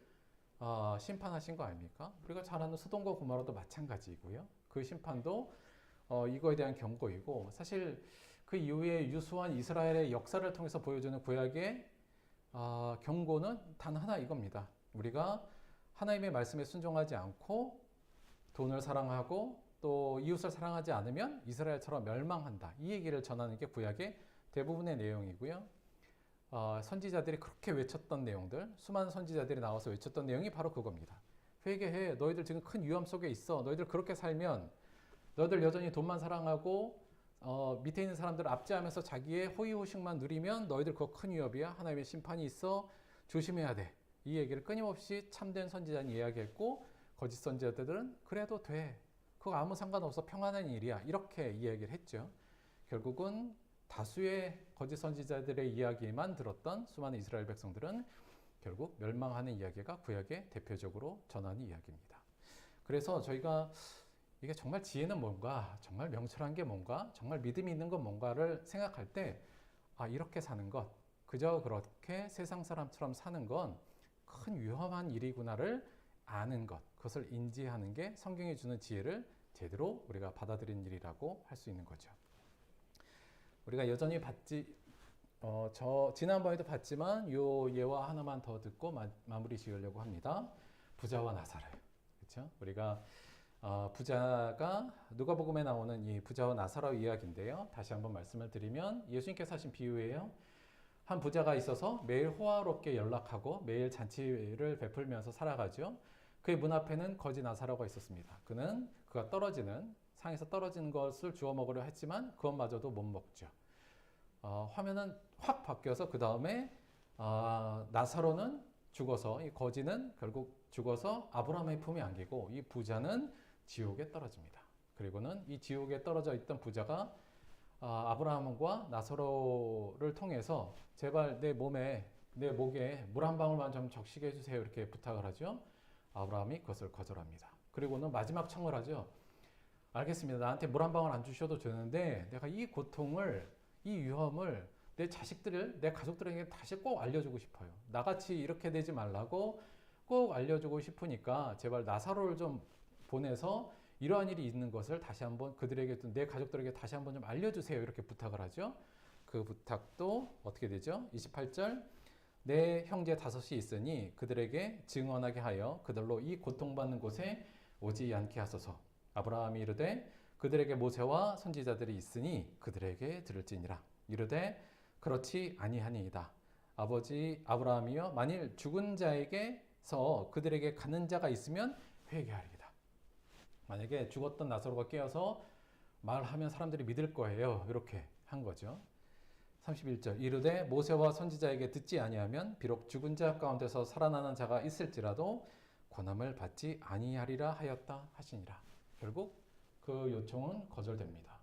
심판하신 거 아닙니까? 우리가 잘 아는 소돔과 고모라도 마찬가지이고요. 그 심판도 이거에 대한 경고이고 사실 그 이후에 유수한 이스라엘의 역사를 통해서 보여주는 구약의 경고는 단 하나 이겁니다. 우리가 하나님의 말씀에 순종하지 않고 돈을 사랑하고 또 이웃을 사랑하지 않으면 이스라엘처럼 멸망한다. 이 얘기를 전하는 게 구약의 대부분의 내용이고요. 선지자들이 그렇게 외쳤던 내용들, 수많은 선지자들이 나와서 외쳤던 내용이 바로 그겁니다. 회개해. 너희들 지금 큰 위험 속에 있어. 너희들 그렇게 살면 너희들 여전히 돈만 사랑하고 밑에 있는 사람들을 압제하면서 자기의 호의호식만 누리면 너희들 그거 큰 위협이야. 하나님의 심판이 있어. 조심해야 돼. 이 얘기를 끊임없이 참된 선지자는 이야기했고 거짓 선지자들은 그래도 돼. 그거 아무 상관없어. 평안한 일이야. 이렇게 이야기를 했죠. 결국은 다수의 거짓 선지자들의 이야기만 들었던 수많은 이스라엘 백성들은 결국 멸망하는 이야기가 구약의 대표적으로 전하는 이야기입니다. 그래서 저희가 이게 정말 지혜는 뭔가, 정말 명철한 게 뭔가, 정말 믿음이 있는 건 뭔가를 생각할 때, 아, 이렇게 사는 것, 그저 그렇게 세상 사람처럼 사는 건 큰 위험한 일이구나를 아는 것, 그것을 인지하는 게 성경이 주는 지혜를 제대로 우리가 받아들인 일이라고 할 수 있는 거죠. 우리가 여전히 지난번에도 봤지만 요 예화 하나만 더 듣고 마무리 지으려고 합니다. 부자와 나사로요. 그렇죠? 우리가 부자가 누가복음에 나오는 이 부자와 나사로 이야기인데요. 다시 한번 말씀을 드리면 예수님께서 하신 비유예요. 한 부자가 있어서 매일 호화롭게 연락하고 매일 잔치를 베풀면서 살아가죠. 그의 문 앞에는 거지 나사로가 있었습니다. 그가 상에서 떨어지는 것을 주워 먹으려 했지만 그것마저도 못 먹죠. 화면은 확 바뀌어서 그 다음에 나사로는 죽어서 이 거지는 결국 죽어서 아브라함의 품에 안기고 이 부자는 지옥에 떨어집니다. 그리고는 이 지옥에 떨어져 있던 부자가 아브라함과 나사로를 통해서 제발 내 목에 물 한 방울만 좀 적시게 해주세요 이렇게 부탁을 하죠. 아브라함이 그것을 거절합니다. 그리고는 마지막 청을 하죠. 알겠습니다. 나한테 물 한 방울 안 주셔도 되는데 내가 이 고통을, 이 위험을 내 가족들에게 다시 꼭 알려주고 싶어요. 나같이 이렇게 되지 말라고 꼭 알려주고 싶으니까 제발 나사로를 좀 보내서 이러한 일이 있는 것을 다시 한번 내 가족들에게 다시 한번 좀 알려주세요. 이렇게 부탁을 하죠. 그 부탁도 어떻게 되죠? 28절 내 형제 5이 있으니 그들에게 증언하게 하여 그들로 이 고통받는 곳에 오지 않게 하소서. 아브라함이 이르되 그들에게 모세와 선지자들이 있으니 그들에게 들을지니라. 이르되 그렇지 아니하니이다. 아버지 아브라함이여 만일 죽은 자에게서 그들에게 가는 자가 있으면 회개하리이다. 만약에 죽었던 나사로가 깨어서 말하면 사람들이 믿을 거예요. 이렇게 한 거죠. 31절 이르되 모세와 선지자에게 듣지 아니하면 비록 죽은 자 가운데서 살아나는 자가 있을지라도 권함을 받지 아니하리라 하였다 하시니라. 결국 그 요청은 거절됩니다.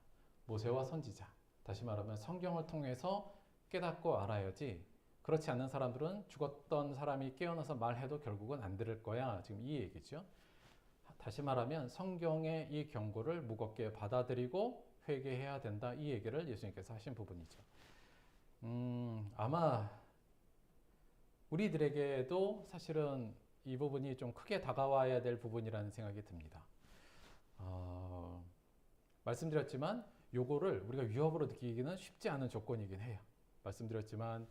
모세와 선지자, 다시 말하면 성경을 통해서 깨닫고 알아야지 그렇지 않는 사람들은 죽었던 사람이 깨어나서 말해도 결국은 안 들을 거야. 지금 이 얘기죠. 다시 말하면 성경의 이 경고를 무겁게 받아들이고 회개해야 된다. 이 얘기를 예수님께서 하신 부분이죠. 아마 우리들에게도 사실은 이 부분이 좀 크게 다가와야 될 부분이라는 생각이 듭니다. 말씀드렸지만 요거를 우리가 위협으로 느끼기는 쉽지 않은 조건이긴 해요. 말씀드렸지만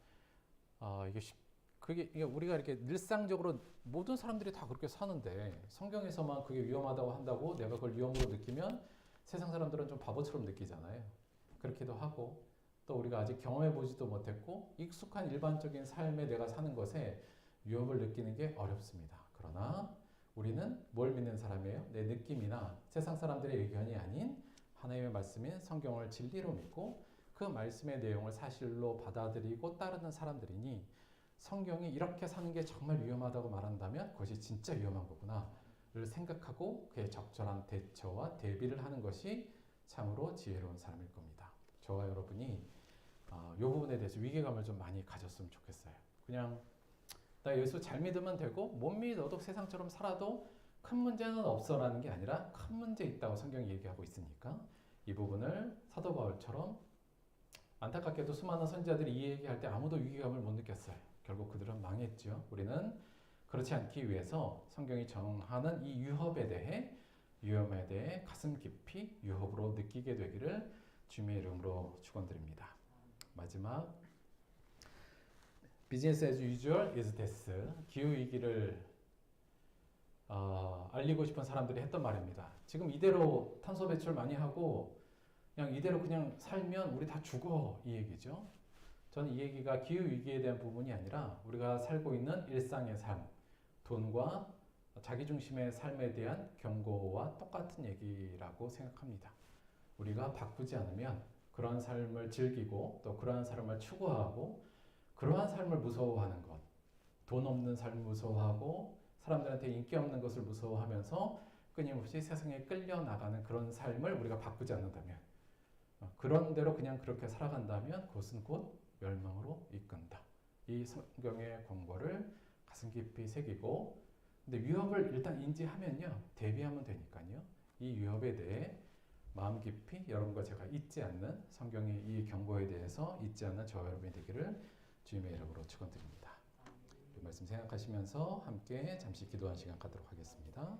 그게 우리가 이렇게 일상적으로 모든 사람들이 다 그렇게 사는데 성경에서만 그게 위험하다고 한다고 내가 그걸 위험으로 느끼면 세상 사람들은 좀 바보처럼 느끼잖아요. 그렇기도 하고 또 우리가 아직 경험해 보지도 못했고 익숙한 일반적인 삶에 내가 사는 것에 위협을 느끼는 게 어렵습니다. 그러나 우리는 뭘 믿는 사람이에요? 내 느낌이나 세상 사람들의 의견이 아닌 하나님의 말씀인 성경을 진리로 믿고 그 말씀의 내용을 사실로 받아들이고 따르는 사람들이니 성경이 이렇게 사는 게 정말 위험하다고 말한다면 그것이 진짜 위험한 거구나를 생각하고 그에 적절한 대처와 대비를 하는 것이 참으로 지혜로운 삶일 겁니다. 저와 여러분이 이 부분에 대해서 위기감을 좀 많이 가졌으면 좋겠어요. 그냥 나 예수 잘 믿으면 되고 못 믿어도 세상처럼 살아도 큰 문제는 없어라는 게 아니라 큰 문제 있다고 성경이 얘기하고 있으니까 이 부분을 사도 바울처럼 안타깝게도 수많은 선지자들이 이 얘기할 때 아무도 위기감을 못 느꼈어요. 결국 그들은 망했죠. 우리는 그렇지 않기 위해서 성경이 정하는 이 위험에 대해 가슴 깊이 유혹으로 느끼게 되기를 주님의 이름으로 축원드립니다. 마지막 Business as usual is death. 기후위기를 알리고 싶은 사람들이 했던 말입니다. 지금 이대로 탄소 배출 많이 하고 이대로 그냥 살면 우리 다 죽어 이 얘기죠. 저는 이 얘기가 기후위기에 대한 부분이 아니라 우리가 살고 있는 일상의 삶, 돈과 자기중심의 삶에 대한 경고와 똑같은 얘기라고 생각합니다. 우리가 바꾸지 않으면 그러한 삶을 즐기고 또 그러한 삶을 추구하고 그러한 삶을 무서워하는 것, 돈 없는 삶을 무서워하고 사람들한테 인기 없는 것을 무서워하면서 끊임없이 세상에 끌려나가는 그런 삶을 우리가 바꾸지 않는다면 그런 대로 그냥 그렇게 살아간다면 그것은 곧 멸망으로 이끈다. 이 성경의 권고를 가슴 깊이 새기고, 근데 위협을 일단 인지하면요, 대비하면 되니까요. 이 위협에 대해 마음 깊이 여러분과 제가 잊지 않는, 성경의 이 경고에 대해서 잊지 않는 저와 여러분이 되기를 주님의 이름으로 축원드립니다. 이 말씀 생각하시면서 함께 잠시 기도한 시간 갖도록 하겠습니다.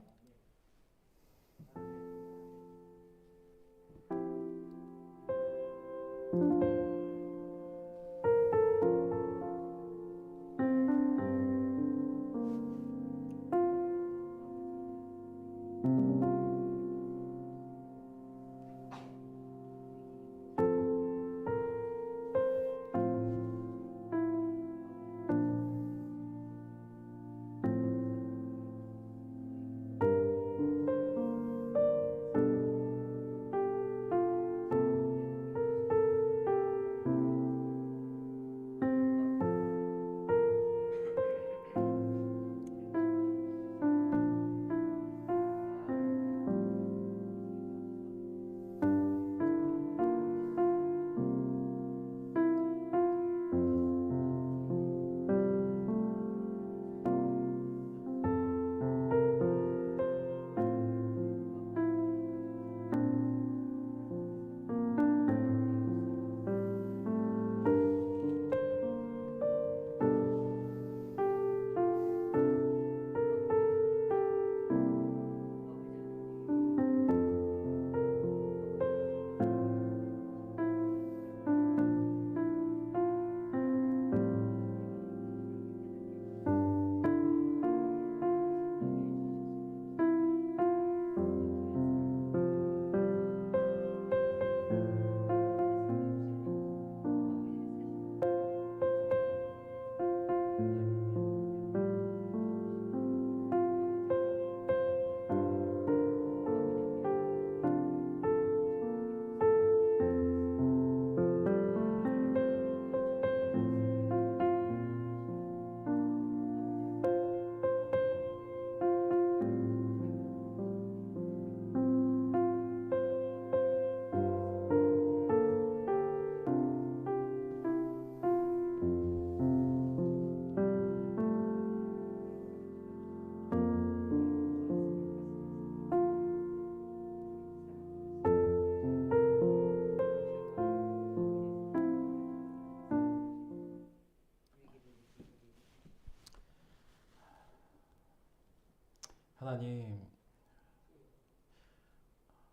하나님,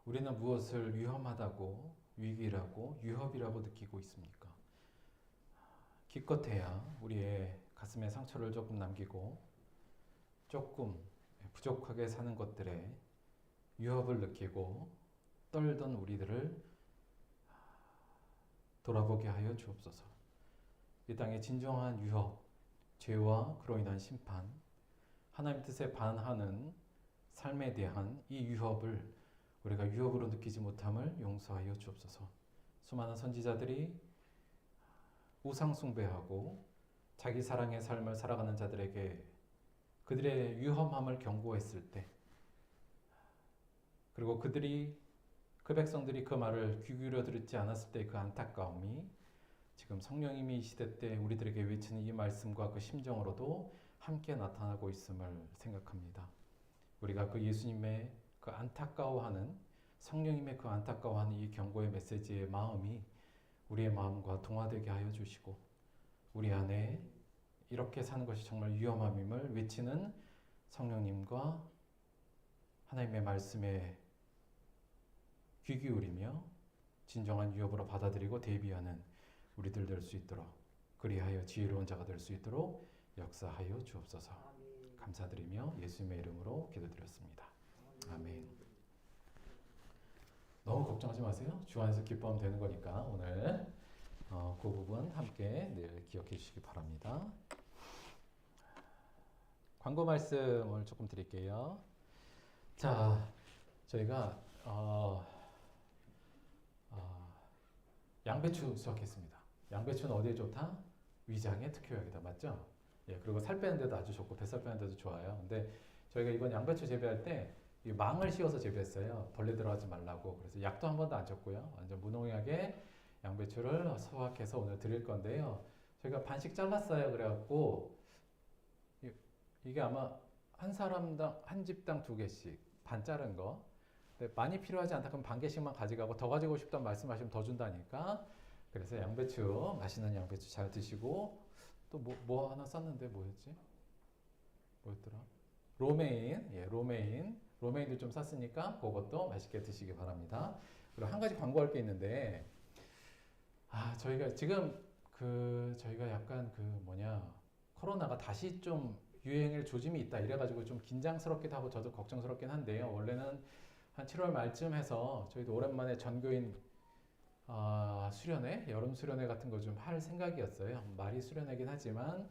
우리는 무엇을 위험하다고, 위기라고, 위협이라고 느끼고 있습니까? 기껏해야 우리의 가슴에 상처를 조금 남기고 조금 부족하게 사는 것들에 위협을 느끼고 떨던 우리들을 돌아보게 하여 주옵소서. 이 땅의 진정한 위협, 죄와 그로 인한 심판, 하나님 뜻에 반하는 삶에 대한 이 위협을 우리가 위협으로 느끼지 못함을 용서하여 주옵소서. 수많은 선지자들이 우상 숭배하고 자기 사랑의 삶을 살아가는 자들에게 그들의 위험함을 경고했을 때, 그리고 그 백성들이 그 말을 귀 기울여 듣지 않았을 때 그 안타까움이 지금 성령님이 이 시대 때 우리들에게 외치는 이 말씀과 그 심정으로도 함께 나타나고 있음을 생각합니다. 우리가 그 예수님의 그 안타까워하는, 성령님의 그 안타까워하는 이 경고의 메시지의 마음이 우리의 마음과 동화되게 하여 주시고, 우리 안에 이렇게 사는 것이 정말 위험함임을 외치는 성령님과 하나님의 말씀에 귀 기울이며 진정한 위협으로 받아들이고 대비하는 우리들 될 수 있도록, 그리하여 지혜로운 자가 될 수 있도록 역사하여 주옵소서. 감사드리며 예수님의 이름으로 기도드렸습니다. 아멘. 너무 걱정하지 마세요. 주 안에서 기뻐하면 되는 거니까 오늘 그 부분 함께 늘 기억해 주시기 바랍니다. 광고 말씀을 조금 드릴게요. 자, 저희가 양배추 수확했습니다. 양배추는 어디에 좋다? 위장에 특효약이다. 맞죠? 예, 그리고 살 빼는 데도 아주 좋고 뱃살 빼는 데도 좋아요. 근데 저희가 이번 양배추 재배할 때 이 망을 씌워서 재배했어요. 벌레 들어가지 말라고. 그래서 약도 한 번도 안 쳤고요. 완전 무농약의 양배추를 수확해서 오늘 드릴 건데요. 저희가 반씩 잘랐어요. 그래갖고 이게 아마 한 사람당 한 집당 2개씩 반 자른 거. 근데 많이 필요하지 않다 그럼 반 개씩만 가져가고 더 가지고 싶다는 말씀하시면 더 준다니까. 그래서 양배추 맛있는 양배추 잘 드시고 또 뭐 하나 썼는데 뭐였지? 뭐였더라? 로메인, 예, 로메인도 좀 샀으니까 그것도 맛있게 드시기 바랍니다. 그리고 한 가지 광고할 게 있는데, 저희가 지금 저희가 약간 코로나가 다시 좀 유행일 조짐이 있다 이래가지고 좀 긴장스럽기도 하고 저도 걱정스럽긴 한데요. 원래는 한 7월 말쯤 해서 저희도 오랜만에 전교인 수련회, 여름 수련회 같은 거 좀 할 생각이었어요. 말이 수련회긴 하지만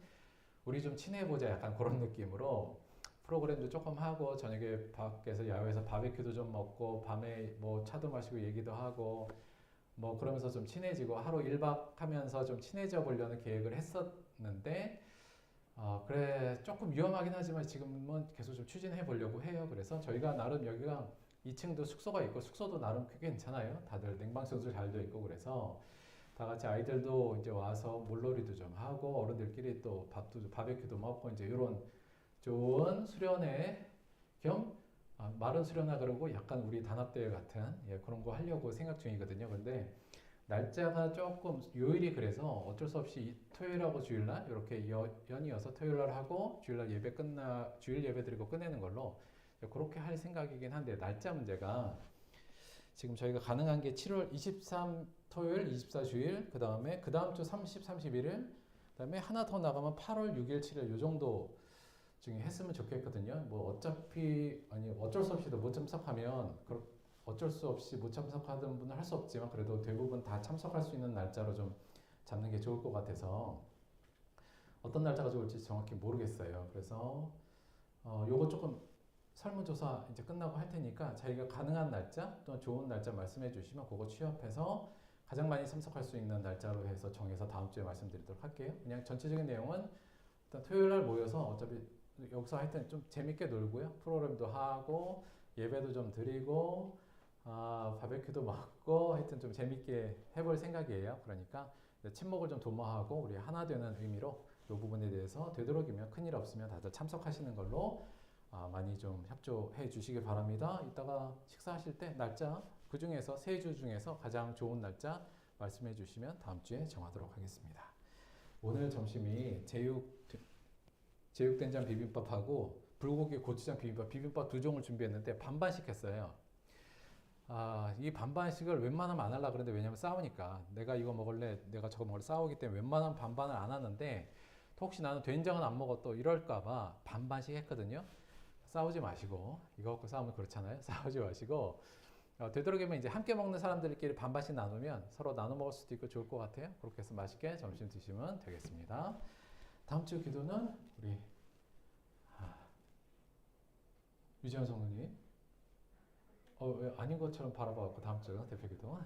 우리 좀 친해보자 약간 그런 느낌으로 프로그램도 조금 하고 저녁에 밖에서 야외에서 바베큐도 좀 먹고 밤에 뭐 차도 마시고 얘기도 하고 뭐 그러면서 좀 친해지고 하루 1박 하면서 좀 친해져 보려는 계획을 했었는데 그래 조금 위험하긴 하지만 지금은 계속 좀 추진해 보려고 해요. 그래서 저희가 나름 여기가 2층도 숙소가 있고 숙소도 나름 꽤 괜찮아요. 다들 냉방수도 잘 돼 있고 그래서 다 같이 아이들도 이제 와서 물놀이도 좀 하고 어른들끼리 또 바베큐도 먹고 이제 이런 좋은 수련회 겸 마른 수련회 그러고 약간 우리 단합대회 같은 그런 거 하려고 생각 중이거든요. 근데 날짜가 조금 요일이 그래서 어쩔 수 없이 토요일하고 주일날 이렇게 연이어서 토요일날 하고 주일날 주일 예배 드리고 끝내는 걸로 그렇게 할 생각이긴 한데 날짜 문제가 지금 저희가 가능한 게 7월 23 토요일, 24 주일, 그 다음 주 30, 31일, 그 다음에 하나 더 나가면 8월 6일, 7일 요 정도 중에 했으면 좋겠거든요. 뭐 어차피 어쩔 수 없이 못 참석하면 어쩔 수 없이 못 참석하던 분은 할 수 없지만 그래도 대부분 다 참석할 수 있는 날짜로 좀 잡는 게 좋을 것 같아서 어떤 날짜가 좋을지 정확히 모르겠어요. 그래서 요거 조금 설문조사 이제 끝나고 할 테니까 자기가 가능한 날짜 또는 좋은 날짜 말씀해 주시면 그거 취합해서 가장 많이 참석할 수 있는 날짜로 해서 정해서 다음 주에 말씀드리도록 할게요. 그냥 전체적인 내용은 일단 토요일 날 모여서 어차피 여기서 하여튼 좀 재밌게 놀고요. 프로그램도 하고 예배도 좀 드리고 바베큐도 먹고 하여튼 좀 재밌게 해볼 생각이에요. 그러니까 친목을 좀 도모하고 우리 하나 되는 의미로 이 부분에 대해서 되도록이면 큰일 없으면 다들 참석하시는 걸로 많이 좀 협조해 주시길 바랍니다. 이따가 식사하실 때 날짜 그 중에서 세 주 중에서 가장 좋은 날짜 말씀해 주시면 다음 주에 정하도록 하겠습니다. 오늘 점심이 제육된장 비빔밥하고 불고기 고추장 비빔밥 2종을 준비했는데 반반씩 했어요. 이 반반씩을 웬만하면 안 하려고 그러는데 왜냐면 싸우니까 내가 이거 먹을래 내가 저거 먹을래 싸우기 때문에 웬만하면 반반을 안 하는데 혹시 나는 된장은 안 먹어 또 이럴까봐 반반씩 했거든요. 싸우지 마시고 이거 갖고 싸우면 그렇잖아요. 싸우지 마시고 되도록이면 이제 함께 먹는 사람들끼리 반반씩 나누면 서로 나눠 먹을 수도 있고 좋을 것 같아요. 그렇게 해서 맛있게 점심 드시면 되겠습니다. 다음 주 기도는 우리 유지현 성우님 왜 아닌 것처럼 바라봐갖고 다음 주 대표 기도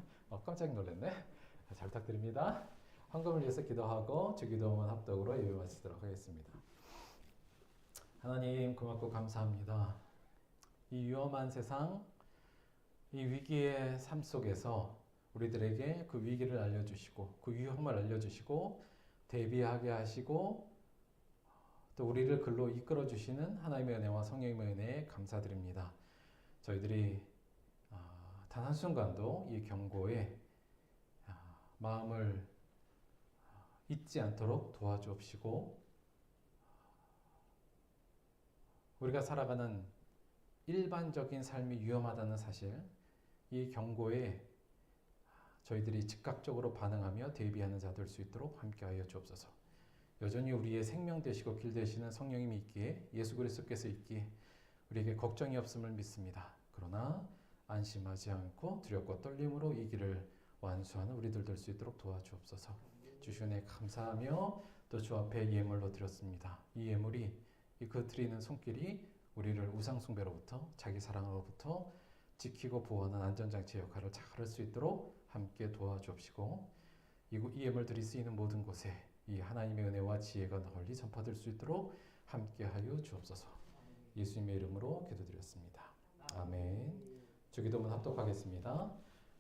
깜짝 놀랐네. 잘 부탁드립니다. 헌금을 위해서 기도하고 주기도문 합독으로 예배 마치도록 하겠습니다. 하나님 고맙고 감사합니다. 이 위험한 세상, 이 위기의 삶 속에서 우리들에게 그 위기를 알려주시고 그 위험을 알려주시고 대비하게 하시고 또 우리를 글로 이끌어 주시는 하나님의 은혜와 성령님의 은혜에 감사드립니다. 저희들이 단 한순간도 이 경고에 마음을 잊지 않도록 도와주옵시고 우리가 살아가는 일반적인 삶이 위험하다는 사실, 이 경고에 저희들이 즉각적으로 반응하며 대비하는 자 될 수 있도록 함께하여 주옵소서. 여전히 우리의 생명 되시고 길 되시는 성령님이 있기에 예수 그리스도께서 있기에 우리에게 걱정이 없음을 믿습니다. 그러나 안심하지 않고 두렵고 떨림으로 이 길을 완수하는 우리들 될 수 있도록 도와주옵소서. 주신 은혜 감사하며 또 주 앞에 예물로 드렸습니다. 이 예물이 그 드리는 손길이 우리를 우상 숭배로부터 자기 사랑으로부터 지키고 보호하는 안전장치 역할을 잘 할 수 있도록 함께 도와주옵시고 이 예물 드릴 수 있는 모든 곳에 이 하나님의 은혜와 지혜가 널리 전파될 수 있도록 함께하여 주옵소서. 예수님의 이름으로 기도드렸습니다. 아멘. 주기도문 합독하겠습니다.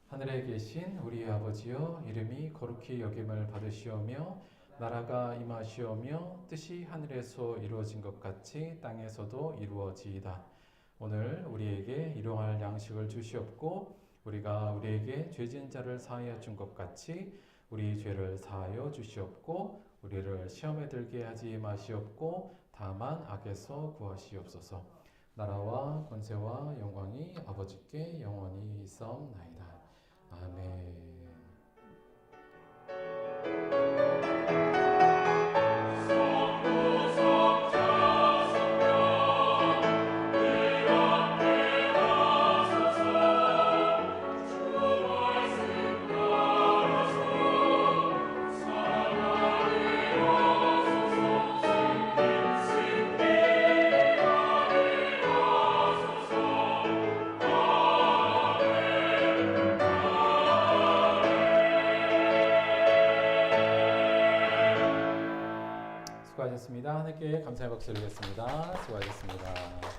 하늘에 계신 우리 아버지여, 이름이 거룩히 여김을 받으시오며 나라가 임하시오며 뜻이 하늘에서 이루어진 것 같이 땅에서도 이루어지이다. 오늘 우리에게 일용할 양식을 주시옵고 우리가 우리에게 죄진 자를 사하여 준 것 같이 우리 죄를 사하여 주시옵고 우리를 시험에 들게 하지 마시옵고 다만 악에서 구하시옵소서. 나라와 권세와 영광이 아버지께 영원히 있사옵나이다. 아멘. 수고하셨습니다. 하늘께 감사의 박수 드리겠습니다. 수고하셨습니다.